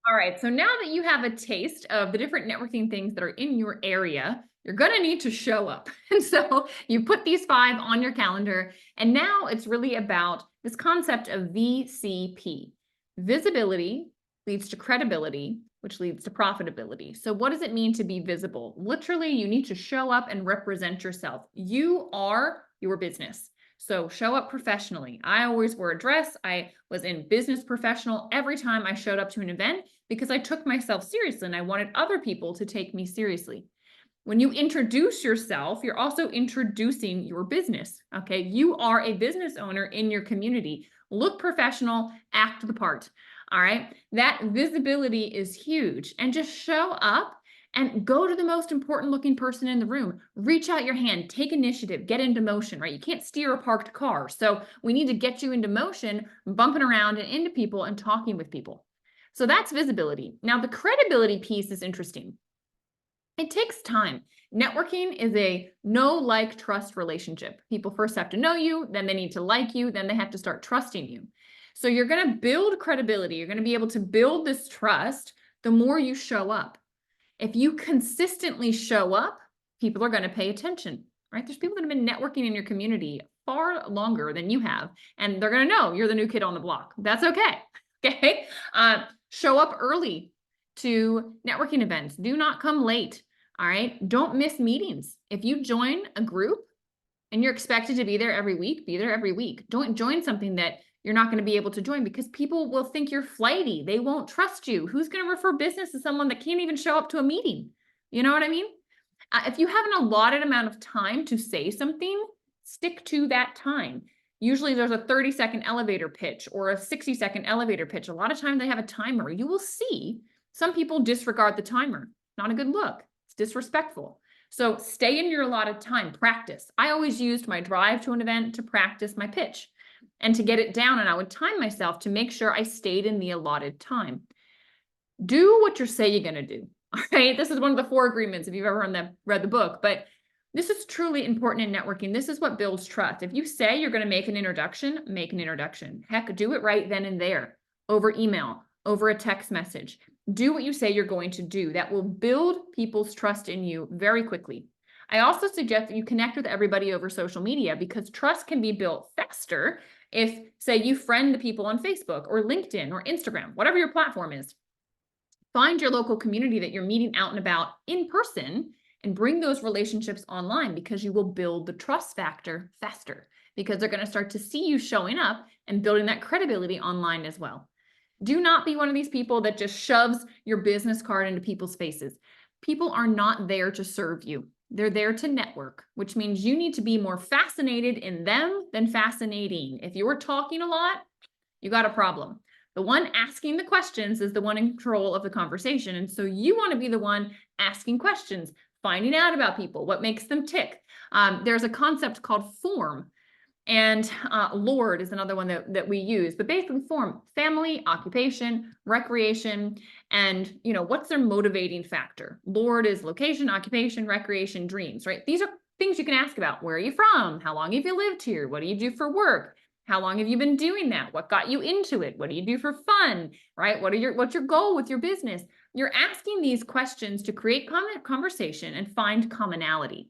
All right, so now that you have a taste of the different networking things that are in your area, you're going to need to show up. And so you put these 5 on your calendar, and now it's really about this concept of VCP. Visibility leads to credibility, which leads to profitability. So what does it mean to be visible? Literally, you need to show up and represent yourself. You are your business. So show up professionally. I always wore a dress. I was in business professional every time I showed up to an event because I took myself seriously and I wanted other people to take me seriously. When you introduce yourself, you're also introducing your business. Okay. You are a business owner in your community. Look professional, act the part. All right. That visibility is huge. And just show up and go to the most important looking person in the room. Reach out your hand, take initiative, get into motion, right? You can't steer a parked car. So we need to get you into motion, bumping around and into people and talking with people. So that's visibility. Now, the credibility piece is interesting. It takes time. Networking is a know, like, trust relationship. People first have to know you, then they need to like you, then they have to start trusting you. So you're going to build credibility. You're going to be able to build this trust the more you show up. If you consistently show up, people are going to pay attention, right? There's people that have been networking in your community far longer than you have, and they're going to know you're the new kid on the block. That's okay. Okay. Show up early to networking events. Do not come late. All right. Don't miss meetings. If you join a group and you're expected to be there every week, be there every week. Don't join something that you're not going to be able to join because people will think you're flighty. They won't trust you. Who's going to refer business to someone that can't even show up to a meeting? You know what I mean? If you have an allotted amount of time to say something, stick to that time. Usually there's a 30-second elevator pitch or a 60-second elevator pitch. A lot of times they have a timer. You will see some people disregard the timer. Not a good look. It's disrespectful. So stay in your allotted time, practice. I always used my drive to an event to practice my pitch and to get it down, and I would time myself to make sure I stayed in the allotted time. Do what you say you're going to do. All right. This is one of the 4 agreements if you've ever read the book, but this is truly important in networking. This is what builds trust. If you say you're going to make an introduction, make an introduction. Heck, do it right then and there, over email, over a text message. Do what you say you're going to do. That will build people's trust in you very quickly. I also suggest that you connect with everybody over social media because trust can be built faster if, say, you friend the people on Facebook or LinkedIn or Instagram, whatever your platform is. Find your local community that you're meeting out and about in person and bring those relationships online because you will build the trust factor faster because they're going to start to see you showing up and building that credibility online as well. Do not be one of these people that just shoves your business card into people's faces. People are not there to serve you. They're there to network, which means you need to be more fascinated in them than fascinating. If you're talking a lot, you got a problem. The one asking the questions is the one in control of the conversation. And so you want to be the one asking questions, finding out about people, what makes them tick. There's a concept called form. And Lord is another one that we use, but basically form, family, occupation, recreation, and what's their motivating factor. Lord is location, occupation, recreation, dreams, right? These are things you can ask about. Where are you from? How long have you lived here? What do you do for work? How long have you been doing that? What got you into it? What do you do for fun, right? What's your goal with your business? You're asking these questions to create conversation and find commonality,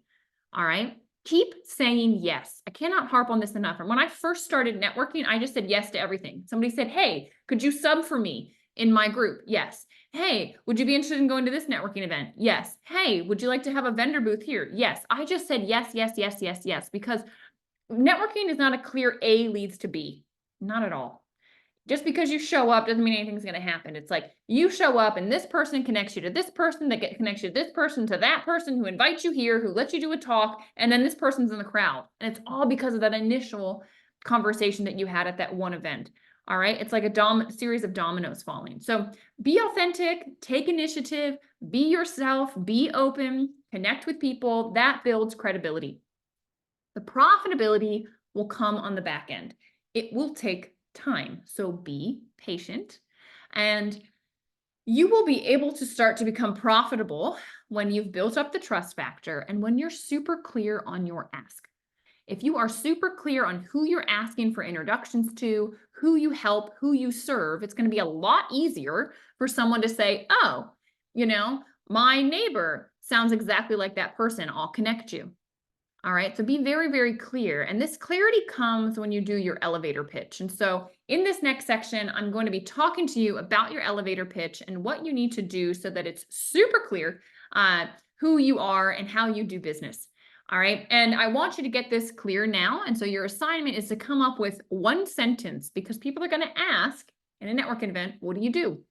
all right? Keep saying yes. I cannot harp on this enough. And when I first started networking, I just said yes to everything. Somebody said, hey, could you sub for me in my group? Yes. Hey, would you be interested in going to this networking event? Yes. Hey, would you like to have a vendor booth here? Yes. I just said yes, yes, yes, yes, yes, because networking is not a clear A leads to B. Not at all. Just because you show up doesn't mean anything's going to happen. It's like you show up and this person connects you to this person that connects you to this person to that person who invites you here, who lets you do a talk, and then this person's in the crowd. And it's all because of that initial conversation that you had at that one event. All right. It's like a series of dominoes falling. So be authentic, take initiative, be yourself, be open, connect with people. That builds credibility. The profitability will come on the back end. It will take time. So be patient, and you will be able to start to become profitable when you've built up the trust factor and when you're super clear on your ask. If you are super clear on who you're asking for introductions to, who you help, who you serve, it's going to be a lot easier for someone to say, oh, my neighbor sounds exactly like that person. I'll connect you. All right, so be very, very clear. And this clarity comes when you do your elevator pitch. And so in this next section, I'm going to be talking to you about your elevator pitch and what you need to do so that it's super clear who you are and how you do business. All right, and I want you to get this clear now. And so your assignment is to come up with one sentence, because people are going to ask in a networking event, what do you do?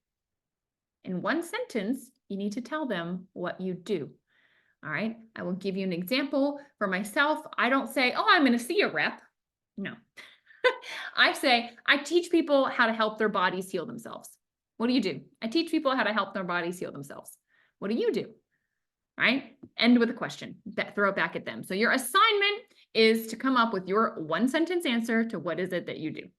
In one sentence, you need to tell them what you do. All right, I will give you an example for myself. I don't say, oh, I'm going to see a rep. No. I say, I teach people how to help their bodies heal themselves. What do you do? I teach people how to help their bodies heal themselves. What do you do? Right? End with a question. Throw it back at them. So your assignment is to come up with your one sentence answer to what is it that you do.